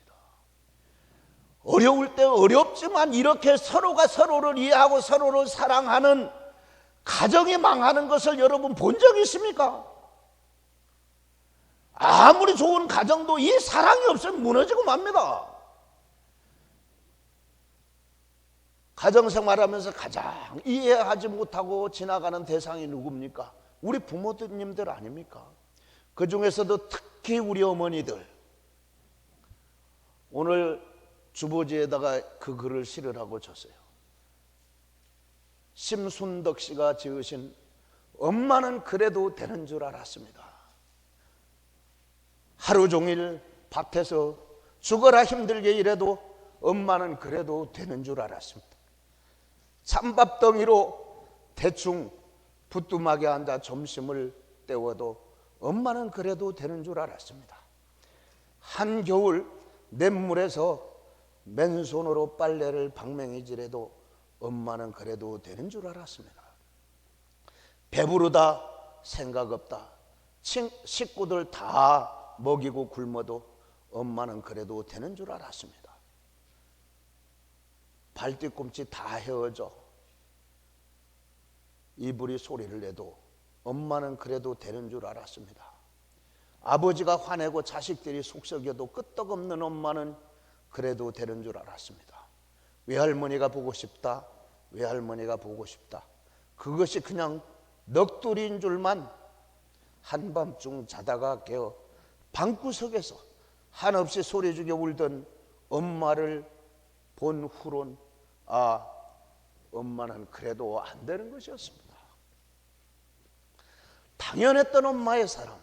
어려울 때 어렵지만 이렇게 서로가 서로를 이해하고 서로를 사랑하는 가정이 망하는 것을 여러분 본 적이 있습니까? 아무리 좋은 가정도 이 사랑이 없으면 무너지고 맙니다. 가정생활하면서 가장 이해하지 못하고 지나가는 대상이 누굽니까? 우리 부모님들 아닙니까? 그 중에서도 특히 우리 어머니들. 오늘 주보지에다가 그 글을 실으라고 줬어요. 심순덕 씨가 지으신 엄마는 그래도 되는 줄 알았습니다. 하루 종일 밭에서 죽어라 힘들게 일해도 엄마는 그래도 되는 줄 알았습니다. 찬밥덩이로 대충 부뚜막에 앉아 점심을 때워도 엄마는 그래도 되는 줄 알았습니다. 한겨울 냇물에서 맨손으로 빨래를 방맹이질해도 엄마는 그래도 되는 줄 알았습니다. 배부르다 생각 없다 식구들 다 먹이고 굶어도 엄마는 그래도 되는 줄 알았습니다. 발뒤꿈치 다 헤어져 이불이 소리를 내도 엄마는 그래도 되는 줄 알았습니다. 아버지가 화내고 자식들이 속썩여도 끄떡없는 엄마는 그래도 되는 줄 알았습니다. 외할머니가 보고 싶다, 외할머니가 보고 싶다. 그것이 그냥 넋두리인 줄만 한밤중 자다가 깨어 방구석에서 한없이 소리주게 울던 엄마를 본 후론 엄마는 그래도 안 되는 것이었습니다. 당연했던 엄마의 사랑,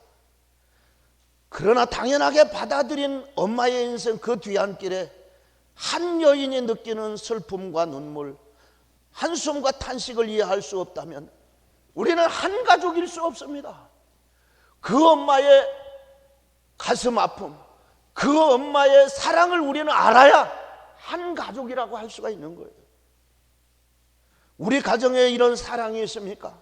그러나 당연하게 받아들인 엄마의 인생 그 뒤안길에 한 여인이 느끼는 슬픔과 눈물, 한숨과 탄식을 이해할 수 없다면 우리는 한 가족일 수 없습니다. 그 엄마의 가슴 아픔, 그 엄마의 사랑을 우리는 알아야 한 가족이라고 할 수가 있는 거예요. 우리 가정에 이런 사랑이 있습니까?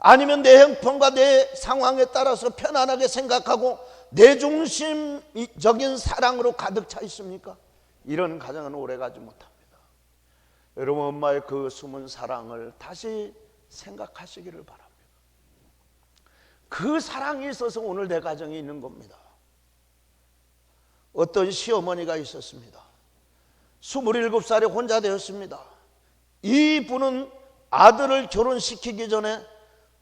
아니면 내 형편과 내 상황에 따라서 편안하게 생각하고 내 중심적인 사랑으로 가득 차 있습니까? 이런 가정은 오래가지 못합니다. 여러분, 엄마의 그 숨은 사랑을 다시 생각하시기를 바랍니다. 그 사랑이 있어서 오늘 내 가정이 있는 겁니다. 어떤 시어머니가 있었습니다. 27살에 혼자 되었습니다. 이분은 아들을 결혼시키기 전에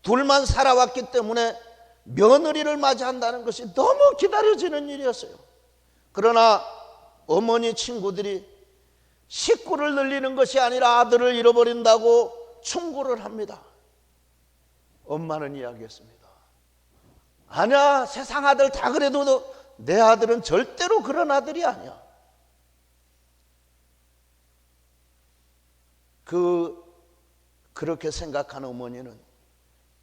둘만 살아왔기 때문에 며느리를 맞이한다는 것이 너무 기다려지는 일이었어요. 그러나 어머니 친구들이 식구를 늘리는 것이 아니라 아들을 잃어버린다고 충고를 합니다. 엄마는 이야기했습니다. 아니야, 세상 아들 다 그래도 내 아들은 절대로 그런 아들이 아니야. 그렇게 생각하는 어머니는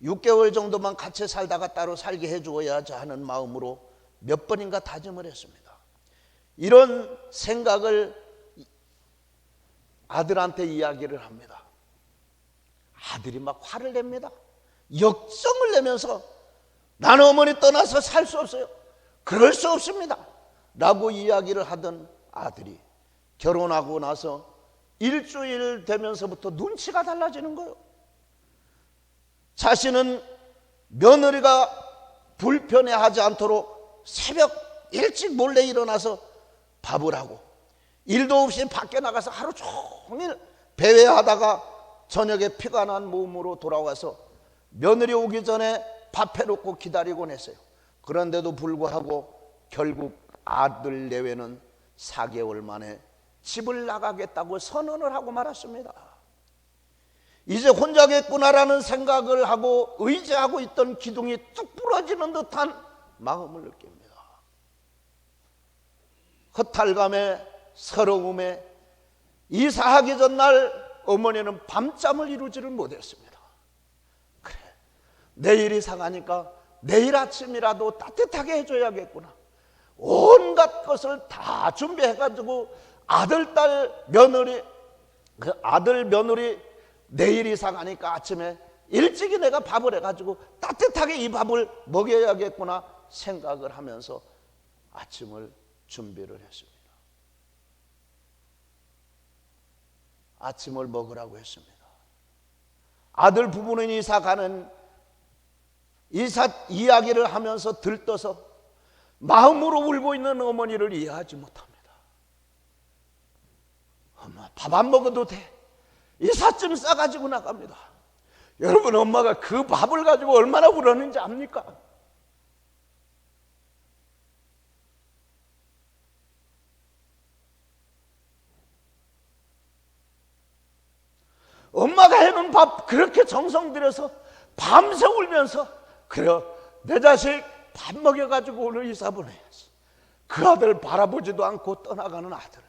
6개월 정도만 같이 살다가 따로 살게 해주어야지 하는 마음으로 몇 번인가 다짐을 했습니다. 이런 생각을 아들한테 이야기를 합니다. 아들이 막 화를 냅니다. 역정을 내면서 나는 어머니 떠나서 살 수 없어요. 그럴 수 없습니다 라고 이야기를 하던 아들이 결혼하고 나서 일주일 되면서부터 눈치가 달라지는 거예요. 자신은 며느리가 불편해하지 않도록 새벽 일찍 몰래 일어나서 밥을 하고 일도 없이 밖에 나가서 하루 종일 배회하다가 저녁에 피가 난 몸으로 돌아와서 며느리 오기 전에 밥 해놓고 기다리곤 했어요. 그런데도 불구하고 결국 아들 내외는 4개월 만에 집을 나가겠다고 선언을 하고 말았습니다. 이제 혼자겠구나라는 생각을 하고 의지하고 있던 기둥이 뚝 부러지는 듯한 마음을 느낍니다. 허탈감에 서러움에 이사하기 전날 어머니는 밤잠을 이루지를 못했습니다. 그래, 내일 이사 가니까 내일 아침이라도 따뜻하게 해줘야겠구나. 온갖 것을 다 준비해가지고 아들, 며느리 내일 이사 가니까 아침에 일찍이 내가 밥을 해가지고 따뜻하게 이 밥을 먹여야겠구나 생각을 하면서 아침을 준비를 했습니다. 아침을 먹으라고 했습니다. 아들 부부는 이사 이야기를 하면서 들떠서 마음으로 울고 있는 어머니를 이해하지 못합니다. 엄마, 밥 안 먹어도 돼. 이삿짐 싸가지고 나갑니다. 여러분, 엄마가 그 밥을 가지고 얼마나 울었는지 압니까? 엄마가 해놓은 밥 그렇게 정성 들여서 밤새 울면서, 그래, 내 자식 밥 먹여가지고 오늘 이사 보내야지. 그 아들 바라보지도 않고 떠나가는 아들.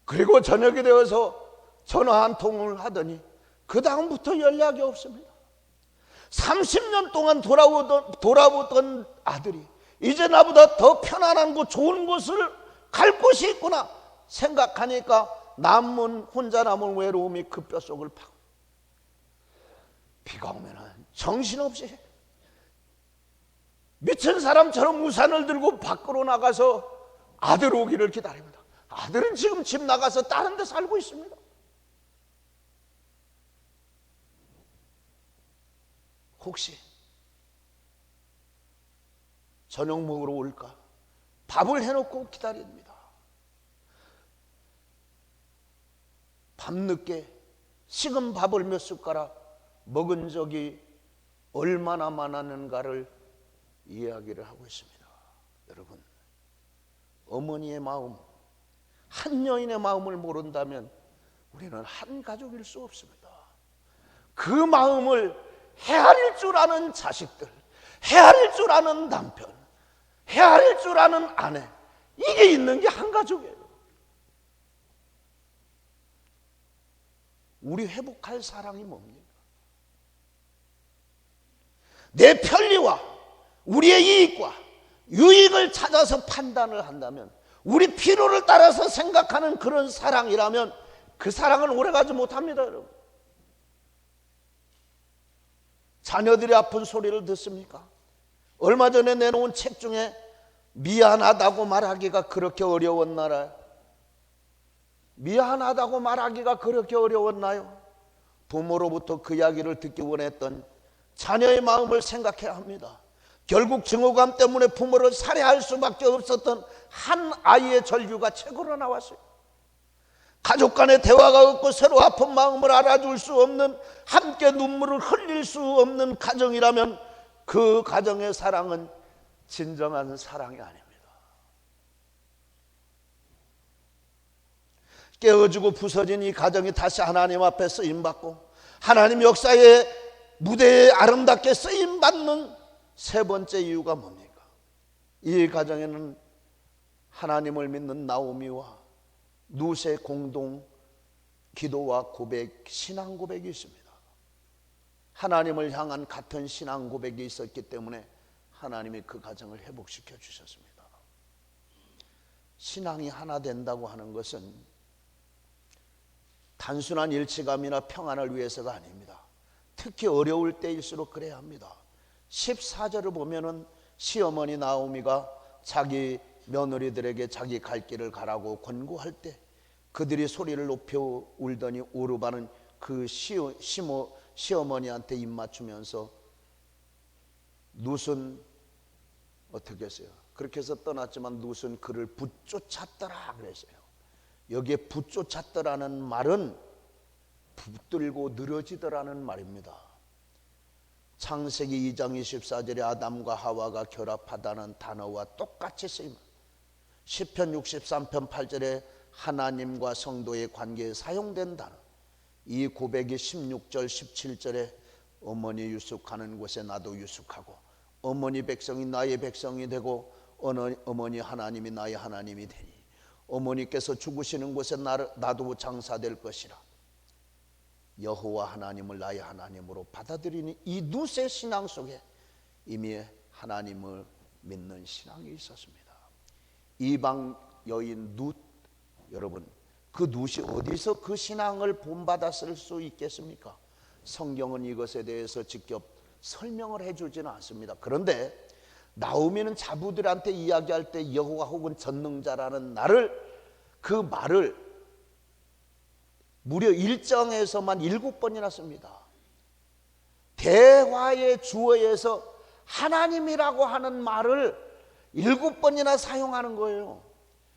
그리고 저녁이 되어서 전화 한 통을 하더니 그 다음부터 연락이 없습니다. 30년 동안 돌아보던 아들이 이제 나보다 더 편안한 곳, 좋은 곳을 갈 곳이 있구나 생각하니까 혼자 남은 외로움이 그 뼛속을 파고, 비가 오면 정신없이 미친 사람처럼 우산을 들고 밖으로 나가서 아들 오기를 기다립니다. 아들은 지금 집 나가서 다른 데 살고 있습니다. 혹시 저녁 먹으러 올까? 밥을 해놓고 기다립니다. 밤늦게 식은 밥을 몇 숟가락 먹은 적이 얼마나 많았는가를 이야기를 하고 있습니다. 여러분, 어머니의 마음, 한 여인의 마음을 모른다면 우리는 한 가족일 수 없습니다. 그 마음을 헤아릴 줄 아는 자식들, 헤아릴 줄 아는 남편, 헤아릴 줄 아는 아내, 이게 있는 게 한 가족이에요. 우리 회복할 사랑이 뭡니까? 내 편리와 우리의 이익과 유익을 찾아서 판단을 한다면, 우리 필요를 따라서 생각하는 그런 사랑이라면 그 사랑은 오래가지 못합니다. 여러분, 자녀들이 아픈 소리를 듣습니까? 얼마 전에 내놓은 책 중에 미안하다고 말하기가 그렇게 어려웠나요? 미안하다고 말하기가 그렇게 어려웠나요? 부모로부터 그 이야기를 듣기 원했던 자녀의 마음을 생각해야 합니다. 결국 증오감 때문에 부모를 살해할 수밖에 없었던 한 아이의 절규가 책으로 나왔어요. 가족 간의 대화가 없고 서로 아픈 마음을 알아줄 수 없는, 함께 눈물을 흘릴 수 없는 가정이라면 그 가정의 사랑은 진정한 사랑이 아닙니다. 깨어지고 부서진 이 가정이 다시 하나님 앞에 쓰임받고 하나님 역사의 무대에 아름답게 쓰임받는 세 번째 이유가 뭡니까? 이 가정에는 하나님을 믿는 나오미와 룻의 공동 기도와 고백, 신앙 고백이 있습니다. 하나님을 향한 같은 신앙 고백이 있었기 때문에 하나님이 그 가정을 회복시켜 주셨습니다. 신앙이 하나 된다고 하는 것은 단순한 일치감이나 평안을 위해서가 아닙니다. 특히 어려울 때일수록 그래야 합니다. 14절을 보면은 시어머니 나오미가 자기 며느리들에게 자기 갈 길을 가라고 권고할 때 그들이 소리를 높여 울더니 오르바는 그 시어머니한테 입 맞추면서 룻은 어떻게 했어요? 그렇게 해서 떠났지만 룻은 그를 붙쫓았더라 그랬어요. 여기에 붙쫓았더라는 말은 붙들고 늘어지더라는 말입니다. 창세기 2장 24절에 아담과 하와가 결합하다는 단어와 똑같이 쓰입니다. 시편 63편 8절에 하나님과 성도의 관계에 사용된 단어, 이 고백이 16절 17절에 어머니 유숙하는 곳에 나도 유숙하고 어머니 백성이 나의 백성이 되고 어머니 하나님이 나의 하나님이 되니 어머니께서 죽으시는 곳에 나도 장사될 것이라. 여호와 하나님을 나의 하나님으로 받아들이는 이 룻의 신앙 속에 이미 하나님을 믿는 신앙이 있었습니다. 이방 여인 룻, 여러분, 그 룻이 어디서 그 신앙을 본받았을 수 있겠습니까? 성경은 이것에 대해서 직접 설명을 해주지는 않습니다. 그런데 나오미는 자부들한테 이야기할 때 여호와 혹은 전능자라는 그 말을 무려 1장에서만 7번이나 씁니다. 대화의 주어에서 하나님이라고 하는 말을 7번이나 사용하는 거예요.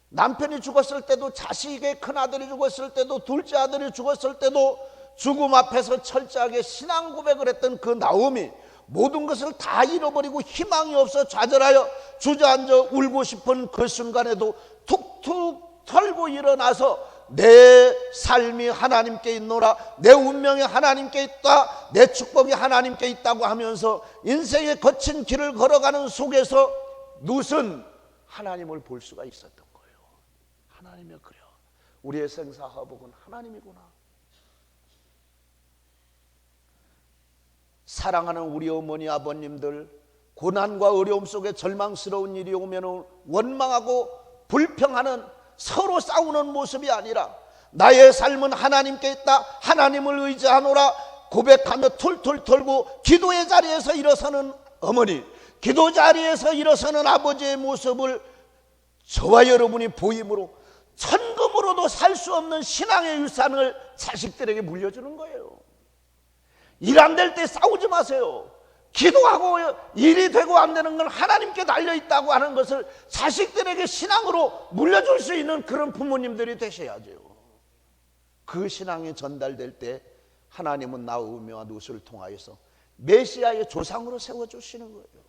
남편이 죽었을 때도, 자식의 큰아들이 죽었을 때도, 둘째 아들이 죽었을 때도 죽음 앞에서 철저하게 신앙 고백을 했던 그 나오미, 모든 것을 다 잃어버리고 희망이 없어 좌절하여 주저앉아 울고 싶은 그 순간에도 툭툭 털고 일어나서 내 삶이 하나님께 있노라, 내 운명이 하나님께 있다, 내 축복이 하나님께 있다고 하면서 인생의 거친 길을 걸어가는 속에서 룻은 하나님을 볼 수가 있었던 거예요. 하나님이 그래요. 우리의 생사화복은 하나님이구나. 사랑하는 우리 어머니 아버님들, 고난과 어려움 속에 절망스러운 일이 오면 원망하고 불평하는, 서로 싸우는 모습이 아니라 나의 삶은 하나님께 있다, 하나님을 의지하노라 고백하며 툴툴 털고 기도의 자리에서 일어서는 어머니, 기도 자리에서 일어서는 아버지의 모습을 저와 여러분이 보임으로 천금으로도 살 수 없는 신앙의 유산을 자식들에게 물려주는 거예요. 일 안 될 때 싸우지 마세요. 기도하고 일이 되고 안 되는 건 하나님께 달려있다고 하는 것을 자식들에게 신앙으로 물려줄 수 있는 그런 부모님들이 되셔야죠. 그 신앙이 전달될 때 하나님은 나오미와 룻을 통하여서 메시아의 조상으로 세워주시는 거예요.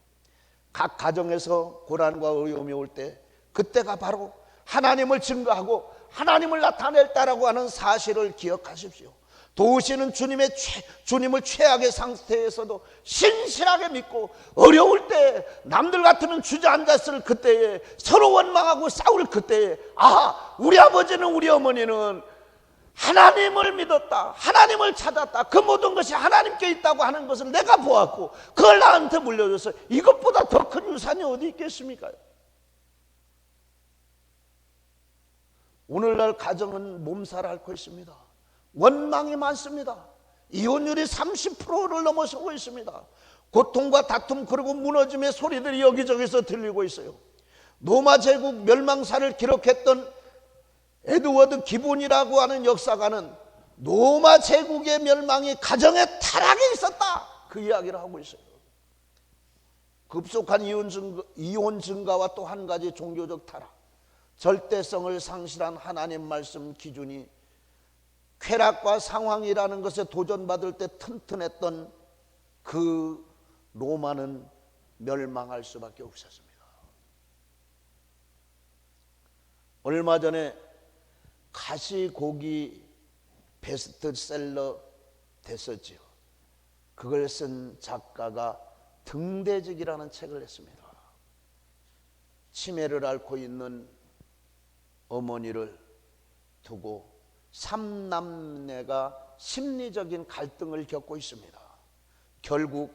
각 가정에서 고난과 어려움이 올 때 그때가 바로 하나님을 증거하고 하나님을 나타낼 때라고 하는 사실을 기억하십시오. 도우시는 주님을 최악의 상태에서도 신실하게 믿고 어려울 때 남들 같으면 주저앉았을 그때에, 서로 원망하고 싸울 그때에, 우리 아버지는, 우리 어머니는 하나님을 믿었다, 하나님을 찾았다, 그 모든 것이 하나님께 있다고 하는 것을 내가 보았고 그걸 나한테 물려줘서 이것보다 더 큰 유산이 어디 있겠습니까? 오늘날 가정은 몸살 앓고 있습니다. 원망이 많습니다. 이혼율이 30%를 넘어서고 있습니다. 고통과 다툼, 그리고 무너짐의 소리들이 여기저기서 들리고 있어요. 로마 제국 멸망사를 기록했던 에드워드 기본이라고 하는 역사가는 로마 제국의 멸망이 가정의 타락에 있었다, 그 이야기를 하고 있어요. 급속한 이혼 증가와 또 한 가지 종교적 타락, 절대성을 상실한 하나님 말씀 기준이 쾌락과 상황이라는 것에 도전받을 때 튼튼했던 그 로마는 멸망할 수밖에 없었습니다. 얼마 전에 가시고기 베스트셀러 됐었지요. 그걸 쓴 작가가 등대직이라는 책을 냈습니다. 치매를 앓고 있는 어머니를 두고 3남매가 심리적인 갈등을 겪고 있습니다. 결국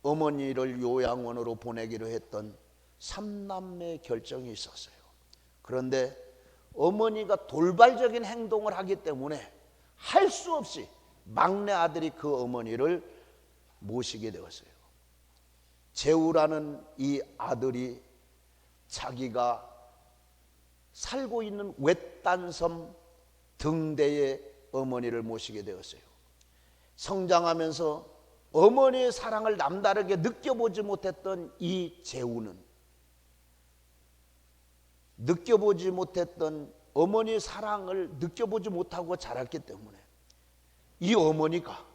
어머니를 요양원으로 보내기로 했던 3남매의 결정이 있었어요. 그런데 어머니가 돌발적인 행동을 하기 때문에 할 수 없이 막내 아들이 그 어머니를 모시게 되었어요. 제우라는 이 아들이 자기가 살고 있는 외딴 섬 등대의 어머니를 모시게 되었어요. 성장하면서 어머니의 사랑을 남다르게 느껴보지 못했던 이 제우는, 느껴보지 못했던 어머니의 사랑을 느껴보지 못하고 자랐기 때문에 이 어머니가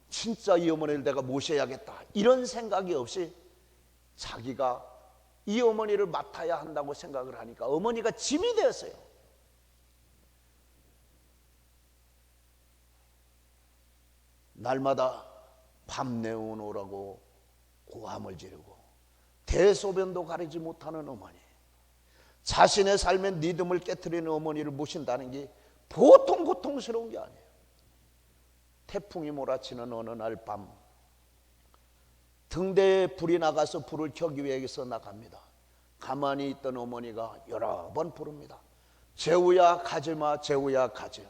진짜 이 어머니를 내가 모셔야겠다, 이런 생각이 없이 자기가 이 어머니를 맡아야 한다고 생각을 하니까 어머니가 짐이 되었어요. 날마다 밤 내오노라고 고함을 지르고 대소변도 가리지 못하는 어머니, 자신의 삶의 리듬을 깨트리는 어머니를 모신다는 게 보통 고통스러운 게 아니에요. 태풍이 몰아치는 어느 날 밤, 등대에 불이 나가서 불을 켜기 위해서 나갑니다. 가만히 있던 어머니가 여러 번 부릅니다. 재우야 가지마, 재우야 가지마.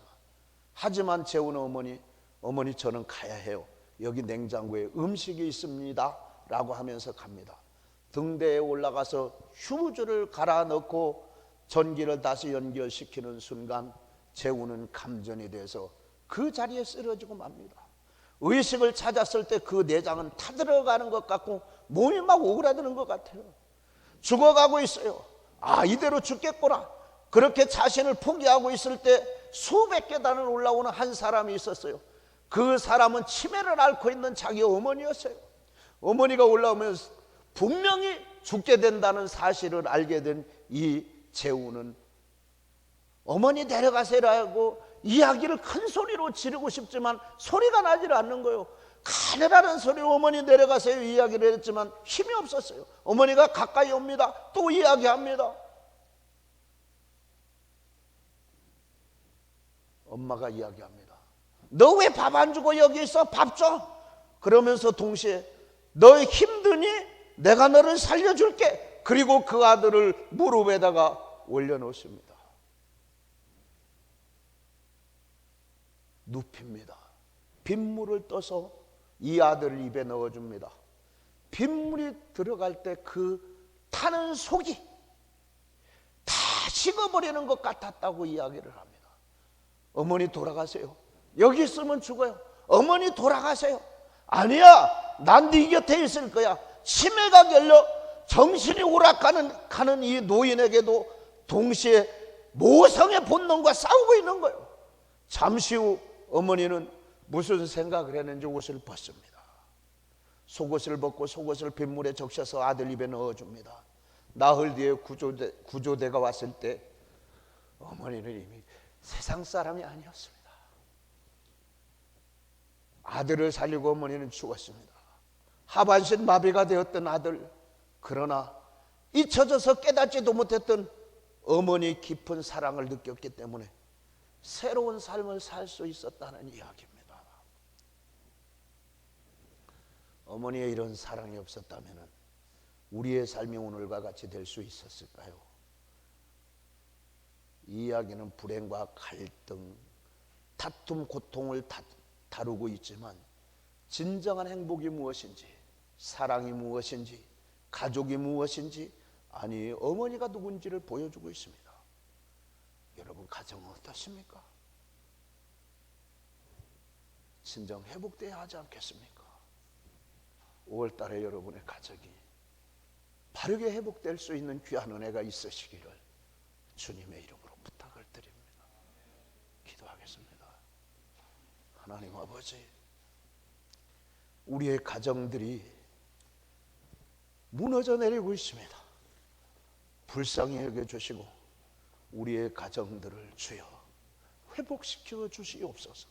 하지만 재우는 어머니 저는 가야 해요. 여기 냉장고에 음식이 있습니다 라고 하면서 갑니다. 등대에 올라가서 휴즈를 갈아 넣고 전기를 다시 연결시키는 순간 재우는 감전이 돼서 그 자리에 쓰러지고 맙니다. 의식을 찾았을 때 그 내장은 타들어가는 것 같고 몸이 막 오그라드는 것 같아요. 죽어가고 있어요. 아, 이대로 죽겠구나. 그렇게 자신을 포기하고 있을 때 수백 계단을 올라오는 한 사람이 있었어요. 그 사람은 치매를 앓고 있는 자기 어머니였어요. 어머니가 올라오면서 분명히 죽게 된다는 사실을 알게 된 이 재우는 어머니 데려가세요라고 이야기를 큰 소리로 지르고 싶지만 소리가 나질 않는 거예요. 가느라는 소리로 어머니 내려가세요 이야기를 했지만 힘이 없었어요. 어머니가 가까이 옵니다. 또 이야기합니다. 엄마가 이야기합니다. 너 왜 밥 안 주고 여기 있어? 밥 줘. 그러면서 동시에 너 힘드니? 내가 너를 살려줄게. 그리고 그 아들을 무릎에다가 올려놓습니다. 눕힙니다. 빗물을 떠서 이 아들을 입에 넣어줍니다. 빗물이 들어갈 때 그 타는 속이 다 식어버리는 것 같았다고 이야기를 합니다. 어머니 돌아가세요. 여기 있으면 죽어요. 어머니 돌아가세요. 아니야, 난 네 곁에 있을 거야. 치매가 걸려 정신이 오락가는 이 노인에게도 동시에 모성의 본능과 싸우고 있는 거예요. 잠시 후 어머니는 무슨 생각을 했는지 옷을 벗습니다. 속옷을 벗고 속옷을 빗물에 적셔서 아들 입에 넣어줍니다. 나흘 뒤에 구조대가 왔을 때 어머니는 이미 세상 사람이 아니었습니다. 아들을 살리고 어머니는 죽었습니다. 하반신 마비가 되었던 아들, 그러나 잊혀져서 깨닫지도 못했던 어머니의 깊은 사랑을 느꼈기 때문에 새로운 삶을 살 수 있었다는 이야기입니다. 어머니의 이런 사랑이 없었다면 우리의 삶이 오늘과 같이 될 수 있었을까요? 이 이야기는 불행과 갈등, 다툼, 고통을 다루고 있지만 진정한 행복이 무엇인지, 사랑이 무엇인지, 가족이 무엇인지, 아니 어머니가 누군지를 보여주고 있습니다. 여러분 가정은 어떻습니까? 진정 회복돼야 하지 않겠습니까? 5월달에 여러분의 가정이 바르게 회복될 수 있는 귀한 은혜가 있으시기를 주님의 이름으로 부탁을 드립니다. 기도하겠습니다. 하나님 아버지, 우리의 가정들이 무너져 내리고 있습니다. 불쌍히 여겨주시고 우리의 가정들을 주여 회복시켜 주시옵소서.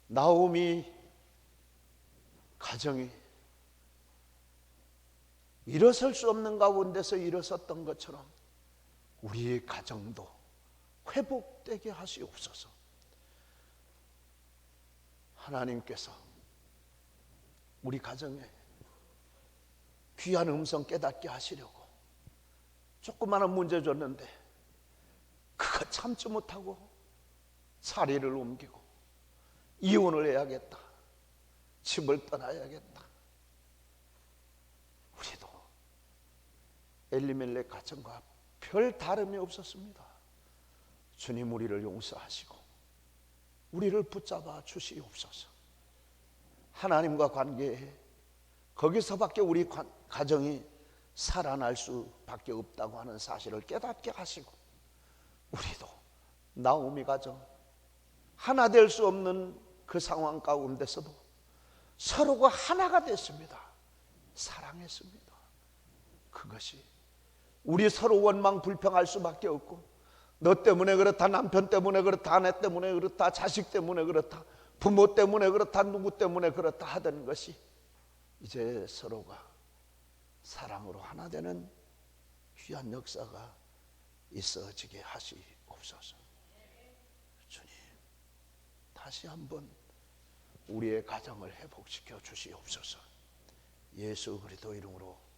나오미 가정이 일어설 수 없는 가운데서 일어섰던 것처럼 우리의 가정도 회복되게 하시옵소서. 하나님께서 우리 가정에 귀한 음성 깨닫게 하시려고 조그마한 문제 줬는데 그거 참지 못하고 자리를 옮기고 이혼을 해야겠다, 집을 떠나야겠다. 우리도 엘리멜렉 가정과 별 다름이 없었습니다. 주님 우리를 용서하시고 우리를 붙잡아 주시옵소서. 하나님과 관계에 거기서밖에 우리 가정이 살아날 수밖에 없다고 하는 사실을 깨닫게 하시고 우리도 나오미 가정 하나 될 수 없는 그 상황 가운데서도 서로가 하나가 됐습니다. 사랑했습니다. 그것이 우리 서로 원망 불평할 수밖에 없고, 너 때문에 그렇다, 남편 때문에 그렇다, 아내 때문에 그렇다, 자식 때문에 그렇다, 부모 때문에 그렇다, 누구 때문에 그렇다 하던 것이 이제 서로가 사랑으로 하나 되는 귀한 역사가 있어지게 하시옵소서. 주님, 다시 한번 우리의 가정을 회복시켜 주시옵소서. 예수 그리스도 이름으로